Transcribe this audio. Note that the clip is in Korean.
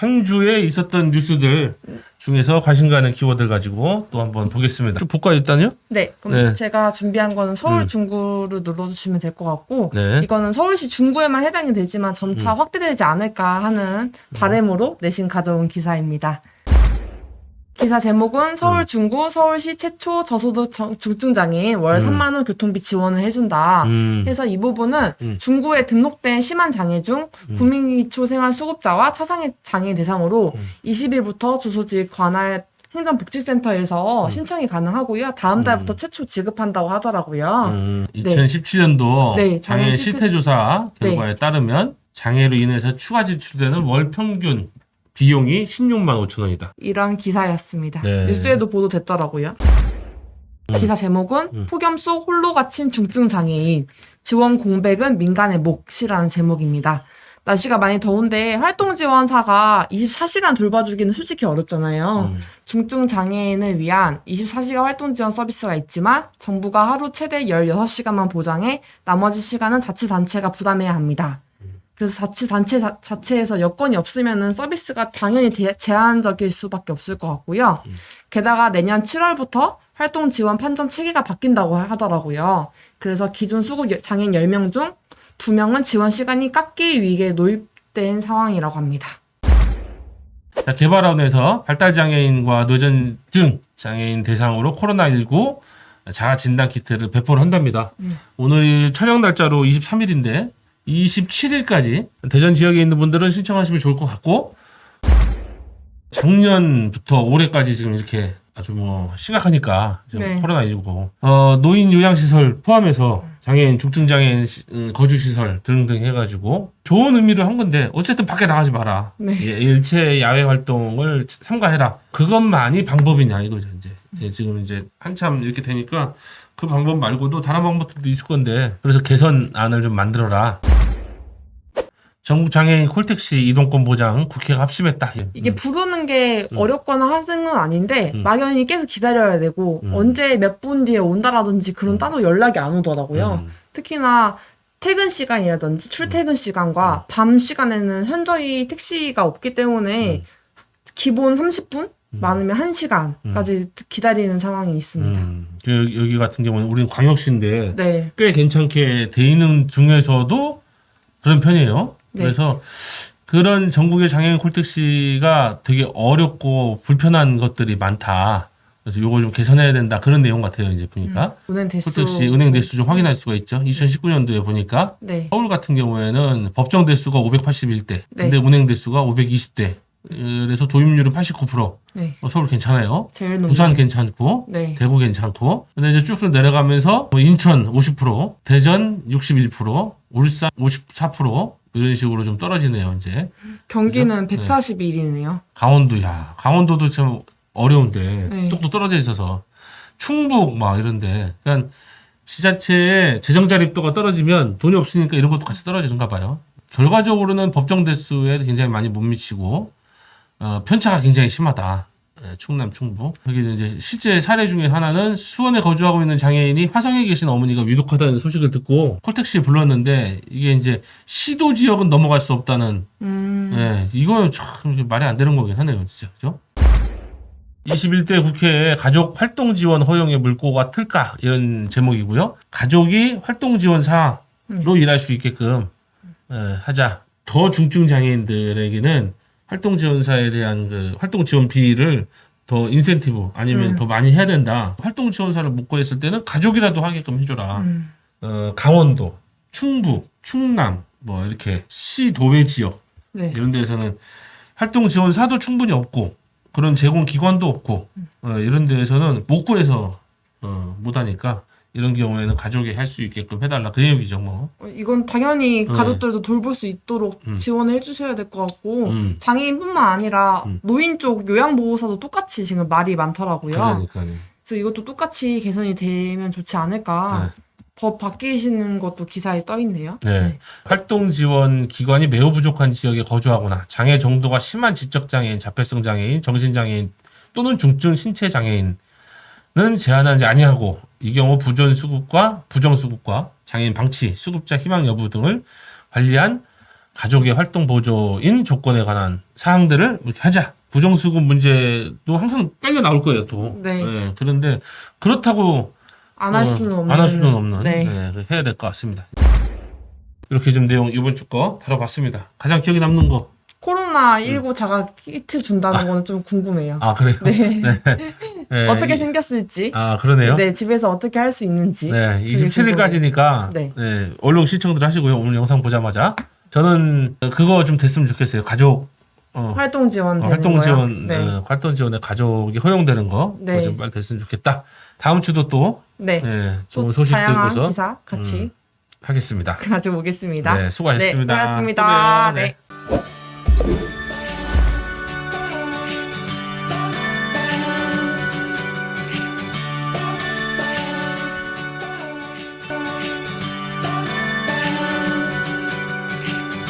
한 주에 있었던 뉴스들 중에서 관심 가는 키워드를 가지고 또 한번 보겠습니다. 쭉 볼까요, 일단요? 네, 그럼 네. 제가 준비한 거는 서울 중구를 눌러주시면 될 것 같고, 네. 이거는 서울시 중구에만 해당이 되지만 점차 확대되지 않을까 하는 바람으로 내신 가져온 기사입니다. 기사 제목은 서울 중구 서울시 최초 저소득 중증장애인 월 3만 원 교통비 지원을 해준다. 해서 이 부분은 중구에 등록된 심한 장애 중 국민기초생활수급자와 차상위 장애인 대상으로 20일부터 주소지 관할 행정복지센터에서 신청이 가능하고요. 다음 달부터 최초 지급한다고 하더라고요. 2017년도 네, 장애 실태조사 결과에 네. 따르면 장애로 인해서 추가 지출되는 월 평균 비용이 16만 5천 원이다. 이런 기사였습니다. 네. 뉴스에도 보도됐더라고요. 기사 제목은 폭염 속 홀로 갇힌 중증 장애인 지원 공백은 민간의 몫이라는 제목입니다. 날씨가 많이 더운데 활동 지원사가 24시간 돌봐주기는 솔직히 어렵잖아요. 중증 장애인을 위한 24시간 활동 지원 서비스가 있지만 정부가 하루 최대 16시간만 보장해 나머지 시간은 자치단체가 부담해야 합니다. 그래서 자치단체 자체에서 여건이 없으면은 서비스가 당연히 제한적일 수밖에 없을 것 같고요. 게다가 내년 7월부터 활동 지원 판정 체계가 바뀐다고 하더라고요. 그래서 기존 수급 장애인 10명 중 2명은 지원 시간이 깎일 위기에 놓입된 상황이라고 합니다. 자, 개발원에서 발달장애인과 뇌전증 장애인 대상으로 코로나19 자가진단키트를 배포를 한답니다. 오늘 촬영 날짜로 23일인데 27일까지 대전 지역에 있는 분들은 신청하시면 좋을 것 같고, 작년부터 올해까지 지금 이렇게 아주 심각하니까 네. 코로나19 노인 요양시설 포함해서 장애인 중증장애인 거주시설 등등 해가지고 좋은 의미로 한 건데, 어쨌든 밖에 나가지 마라. 네. 일체 야외 활동을 삼가해라. 그것만이 방법이냐 이거죠. 이제 지금 이제 한참 이렇게 되니까 그 방법 말고도 다른 방법도 있을 건데, 그래서 개선안을 좀 만들어라. 전국장애인 콜택시 이동권 보장 국회가 합심했다. 이게 부르는 게 어렵거나 하는 건 아닌데 막연히 계속 기다려야 되고 언제 몇 분 뒤에 온다라든지 그런 따로 연락이 안 오더라고요. 특히나 퇴근 시간이라든지 출퇴근 시간과 밤 시간에는 현저히 택시가 없기 때문에 기본 30분? 많으면 1시간까지 기다리는 상황이 있습니다. 여기 같은 경우는 우리는 광역시인데 네. 꽤 괜찮게 돼 있는 중에서도 그런 편이에요. 네. 그래서 그런 전국의 장애인 콜택시가 되게 어렵고 불편한 것들이 많다. 그래서 요거 좀 개선해야 된다. 그런 내용 같아요. 이제 보니까. 은행 대수. 콜택시 은행 대수 좀 확인할 수가 있죠. 2019년도에 보니까 네. 서울 같은 경우에는 법정 대수가 581대. 네. 근데 은행 대수가 520대. 그래서 도입률은 89%. 네. 서울 괜찮아요. 제일 높은. 부산 괜찮고, 네. 대구 괜찮고, 근데 이제 쭉 내려가면서 인천 50%, 대전 61%, 울산 54% 이런 식으로 좀 떨어지네요. 이제 경기는 그죠? 141이네요. 강원도도 참 어려운데 네. 뚝뚝 떨어져 있어서 충북 막 이런데, 그러니까 지자체의 재정 자립도가 떨어지면 돈이 없으니까 이런 것도 같이 떨어지는가 봐요. 결과적으로는 법정 대수에 굉장히 많이 못 미치고. 편차가 굉장히 심하다. 충남, 충북. 여기 이제 실제 사례 중에 하나는 수원에 거주하고 있는 장애인이 화성에 계신 어머니가 위독하다는 소식을 듣고 콜택시에 불렀는데, 이게 이제 시도 지역은 넘어갈 수 없다는. 이거 참 말이 안 되는 거긴 하네요, 진짜. 그죠? 21대 국회에 가족 활동 지원 허용에 물꼬가 틀까? 이런 제목이고요. 가족이 활동 지원사로 일할 수 있게끔 하자. 더 중증 장애인들에게는 활동 지원사에 대한 그 활동 지원비를 더 인센티브 아니면 더 많이 해야 된다. 활동 지원사를 못 구했을 때는 가족이라도 하게끔 해줘라. 강원도, 충북, 충남 뭐 이렇게 시 도외 지역 네. 이런 데에서는 활동 지원사도 충분히 없고 그런 제공 기관도 없고 이런 데에서는 못 구해서 못 하니까, 이런 경우에는 가족이 할 수 있게끔 해달라. 그 얘기죠, 뭐. 이건 당연히 가족들도 돌볼 수 있도록 지원을 해주셔야 될 것 같고, 장애인뿐만 아니라 노인 쪽 요양보호사도 똑같이 지금 말이 많더라고요. 그러니까요. 그래서 이것도 똑같이 개선이 되면 좋지 않을까. 법 바뀌시는 것도 기사에 떠 있네요. 네. 활동 지원 기관이 매우 부족한 지역에 거주하거나 장애 정도가 심한 지적 장애인, 자폐성 장애인, 정신 장애인 또는 중증 신체 장애인은 제한하지 아니하고, 이 경우 부전 수급과 부정 수급과 장애인 방치, 수급자 희망 여부 등을 관리한 가족의 활동 보조인 조건에 관한 사항들을 이렇게 하자. 부정수급 문제도 항상 깔려 나올 거예요, 또. 네. 그런데 그렇다고 안 할 수는 없는. 안 할 수는 없는. 네. 해야 될 것 같습니다. 이렇게 좀 내용 이번 주 거 다뤄봤습니다. 가장 기억에 남는 거. 코로나19 자가 키트 준다는 거는 좀 궁금해요. 아, 그래요? 네. 네. 어떻게 생겼을지. 아, 그러네요. 네, 집에서 어떻게 할 수 있는지. 네, 그게 27일까지니까 네. 얼른 시청들 하시고요. 오늘 영상 보자마자 저는 그거 좀 됐으면 좋겠어요. 가족 활동 지원 되는 활동 거요? 지원 네. 활동 지원에 가족이 허용되는 거 네. 그거 좀 빨리 됐으면 좋겠다. 다음 주도 또 네. 좋은 또 소식 다양한 들고서 기사 같이 하겠습니다. 가지고 오겠습니다. 네, 수고하셨습니다. 네, 수고하셨습니다. 또 봬요. 네.